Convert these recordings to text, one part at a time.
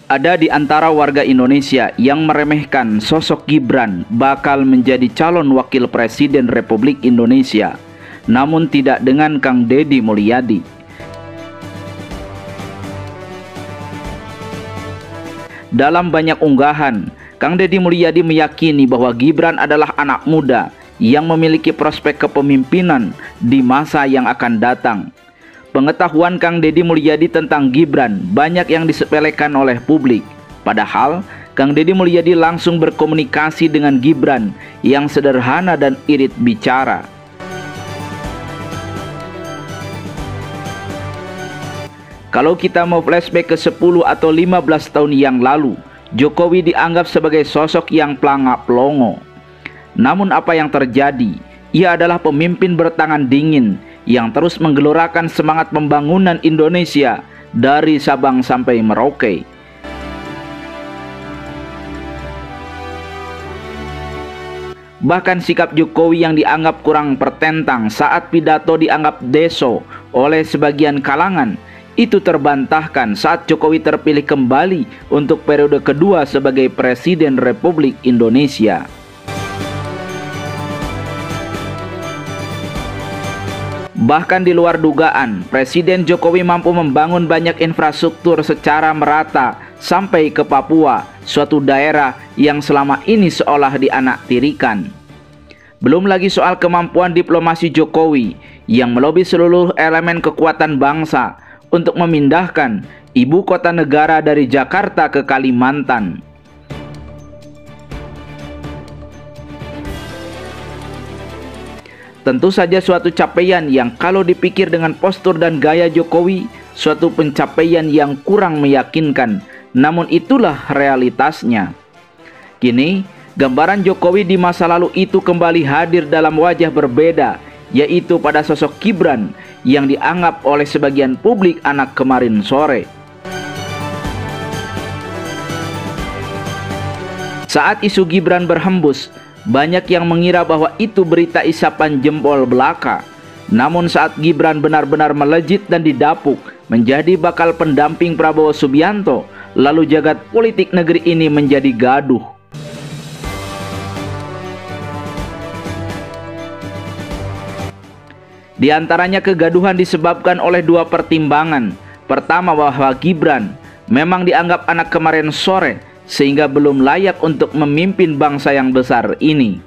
Ada di antara warga Indonesia yang meremehkan sosok Gibran bakal menjadi calon wakil presiden Republik Indonesia, namun tidak dengan Kang Deddy Mulyadi. Dalam banyak unggahan, Kang Deddy Mulyadi meyakini bahwa Gibran adalah anak muda yang memiliki prospek kepemimpinan di masa yang akan datang. Pengetahuan Kang Deddy Mulyadi tentang Gibran banyak yang disepelekan oleh publik. Padahal, Kang Deddy Mulyadi langsung berkomunikasi dengan Gibran yang sederhana dan irit bicara. Kalau kita mau flashback ke 10 atau 15 tahun yang lalu, Jokowi dianggap sebagai sosok yang pelangak pelongo. Namun apa yang terjadi? Ia adalah pemimpin bertangan dingin yang terus menggelorakan semangat pembangunan Indonesia dari Sabang sampai Merauke. Bahkan sikap Jokowi yang dianggap kurang pertentang saat pidato dianggap deso oleh sebagian kalangan, itu terbantahkan saat Jokowi terpilih kembali untuk periode kedua sebagai Presiden Republik Indonesia. Bahkan di luar dugaan, Presiden Jokowi mampu membangun banyak infrastruktur secara merata sampai ke Papua, suatu daerah yang selama ini seolah dianaktirikan. Belum lagi soal kemampuan diplomasi Jokowi yang melobi seluruh elemen kekuatan bangsa untuk memindahkan ibu kota negara dari Jakarta ke Kalimantan. Tentu saja suatu capaian yang kalau dipikir dengan postur dan gaya Jokowi, suatu pencapaian yang kurang meyakinkan, namun itulah realitasnya. Kini, gambaran Jokowi di masa lalu itu kembali hadir dalam wajah berbeda, yaitu pada sosok Gibran yang dianggap oleh sebagian publik anak kemarin sore. Saat isu Gibran berhembus, banyak yang mengira bahwa itu berita isapan jempol belaka. Namun saat Gibran benar-benar melejit dan didapuk menjadi bakal pendamping Prabowo Subianto, lalu jagat politik negeri ini menjadi gaduh. Di antaranya kegaduhan disebabkan oleh dua pertimbangan. Pertama, bahwa Gibran memang dianggap anak kemarin sore sehingga belum layak untuk memimpin bangsa yang besar ini.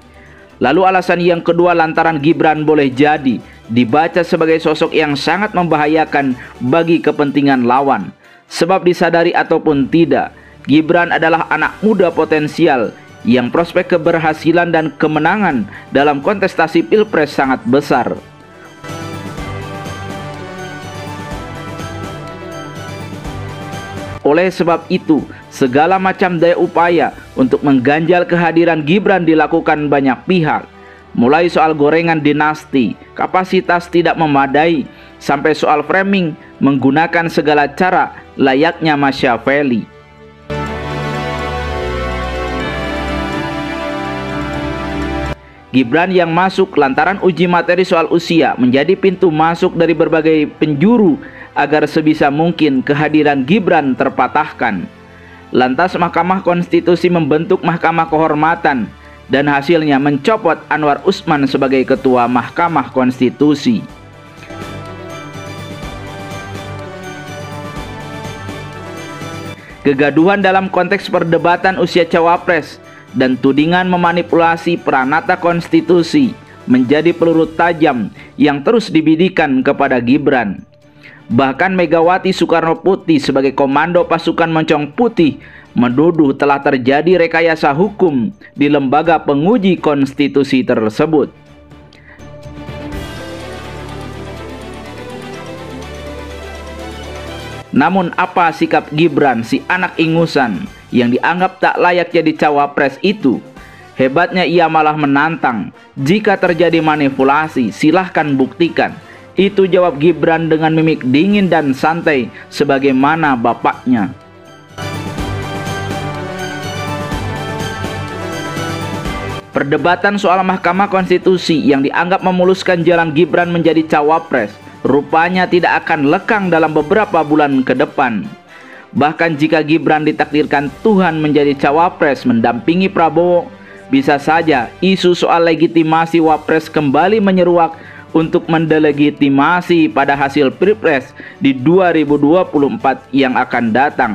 Lalu alasan yang kedua lantaran Gibran boleh jadi dibaca sebagai sosok yang sangat membahayakan bagi kepentingan lawan. Sebab disadari ataupun tidak, Gibran adalah anak muda potensial yang prospek keberhasilan dan kemenangan dalam kontestasi Pilpres sangat besar. Oleh sebab itu, segala macam daya upaya untuk mengganjal kehadiran Gibran dilakukan banyak pihak. Mulai soal gorengan dinasti, kapasitas tidak memadai, sampai soal framing menggunakan segala cara layaknya Machiavelli. Gibran yang masuk lantaran uji materi soal usia menjadi pintu masuk dari berbagai penjuru agar sebisa mungkin kehadiran Gibran terpatahkan. Lantas Mahkamah Konstitusi membentuk Mahkamah Kehormatan dan hasilnya mencopot Anwar Usman sebagai Ketua Mahkamah Konstitusi. Kegaduhan dalam konteks perdebatan usia cawapres dan tudingan memanipulasi peranata konstitusi menjadi peluru tajam yang terus dibidikan kepada Gibran. Bahkan Megawati Soekarno Putri sebagai komando pasukan Moncong Putih menuduh telah terjadi rekayasa hukum di lembaga penguji konstitusi tersebut. Namun apa sikap Gibran, si anak ingusan yang dianggap tak layak jadi cawapres itu? Hebatnya ia malah menantang. Jika terjadi manipulasi, silahkan buktikan. Itu jawab Gibran dengan mimik dingin dan santai sebagaimana bapaknya. Perdebatan soal Mahkamah Konstitusi yang dianggap memuluskan jalan Gibran menjadi cawapres rupanya tidak akan lekang dalam beberapa bulan ke depan. Bahkan jika Gibran ditakdirkan Tuhan menjadi cawapres mendampingi Prabowo, bisa saja isu soal legitimasi wapres kembali menyeruak untuk mendelegitimasi pada hasil Pilpres di 2024 yang akan datang.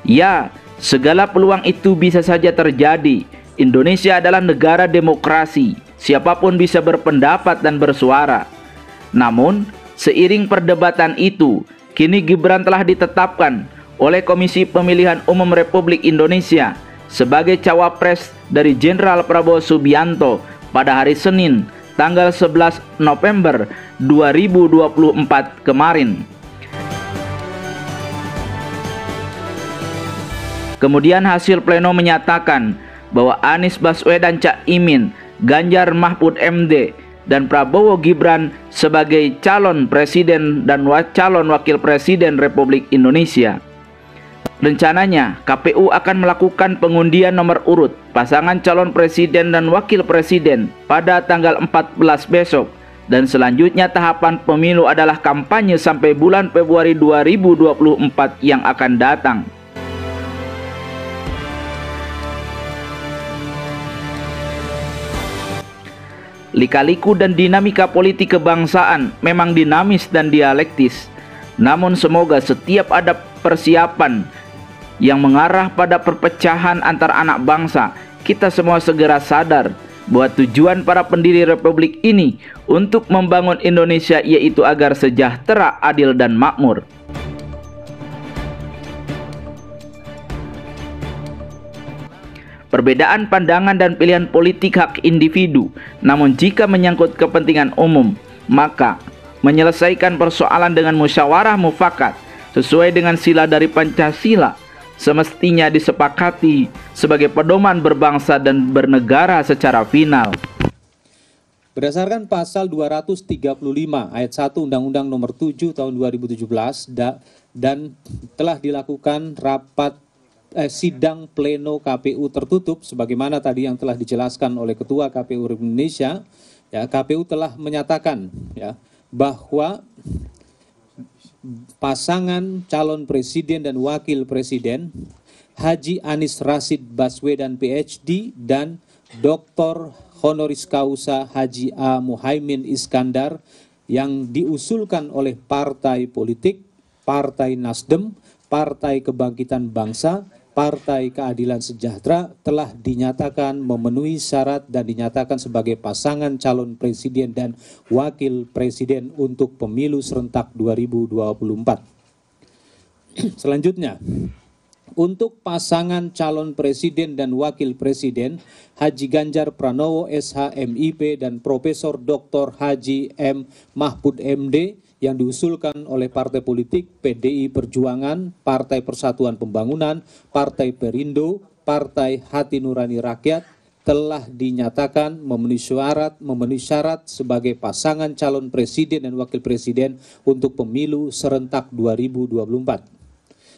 Ya, segala peluang itu bisa saja terjadi. Indonesia adalah negara demokrasi, siapapun bisa berpendapat dan bersuara. Namun, seiring perdebatan itu, kini Gibran telah ditetapkan oleh Komisi Pemilihan Umum Republik Indonesia sebagai cawapres dari Jenderal Prabowo Subianto pada hari Senin, tanggal 11 November 2024 kemarin. Kemudian hasil pleno menyatakan bahwa Anies Baswedan Caimin, Ganjar Mahfud MD, dan Prabowo Gibran sebagai calon presiden dan calon wakil presiden Republik Indonesia. Rencananya, KPU akan melakukan pengundian nomor urut pasangan calon presiden dan wakil presiden pada tanggal 14 besok, dan selanjutnya tahapan pemilu adalah kampanye sampai bulan Februari 2024 yang akan datang. Lika-liku dan dinamika politik kebangsaan memang dinamis dan dialektis. Namun semoga setiap ada persiapan yang mengarah pada perpecahan antar anak bangsa, kita semua segera sadar bahwa tujuan para pendiri Republik ini untuk membangun Indonesia yaitu agar sejahtera, adil, dan makmur. Perbedaan pandangan dan pilihan politik hak individu, namun jika menyangkut kepentingan umum, maka menyelesaikan persoalan dengan musyawarah mufakat sesuai dengan sila dari Pancasila semestinya disepakati sebagai pedoman berbangsa dan bernegara secara final. Berdasarkan pasal 235 ayat 1 Undang-Undang Nomor 7 Tahun 2017 dan telah dilakukan sidang pleno KPU tertutup sebagaimana tadi yang telah dijelaskan oleh Ketua KPU Republik Indonesia, ya, KPU telah menyatakan ya bahwa pasangan calon presiden dan wakil presiden Haji Anies Rashid Baswedan PhD dan Dr. Honoris Causa Haji A. Muhaimin Iskandar yang diusulkan oleh partai politik, Partai Nasdem, Partai Kebangkitan Bangsa, Partai Keadilan Sejahtera telah dinyatakan memenuhi syarat dan dinyatakan sebagai pasangan calon presiden dan wakil presiden untuk pemilu serentak 2024. Selanjutnya, untuk pasangan calon presiden dan wakil presiden Haji Ganjar Pranowo SH.MIP dan Profesor Dr. Haji M. Mahfud MD yang diusulkan oleh partai politik PDI Perjuangan, Partai Persatuan Pembangunan, Partai Perindo, Partai Hati Nurani Rakyat telah dinyatakan memenuhi syarat sebagai pasangan calon presiden dan wakil presiden untuk pemilu serentak 2024.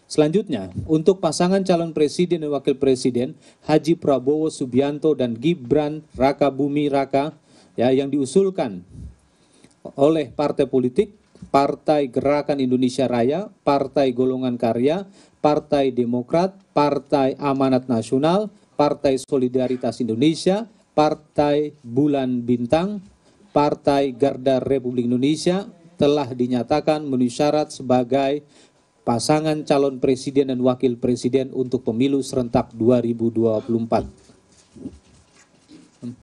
Selanjutnya, untuk pasangan calon presiden dan wakil presiden Haji Prabowo Subianto dan Gibran Rakabumi Raka ya, yang diusulkan oleh partai politik Partai Gerakan Indonesia Raya, Partai Golongan Karya, Partai Demokrat, Partai Amanat Nasional, Partai Solidaritas Indonesia, Partai Bulan Bintang, Partai Garda Republik Indonesia telah dinyatakan memenuhi syarat sebagai pasangan calon presiden dan wakil presiden untuk pemilu serentak 2024.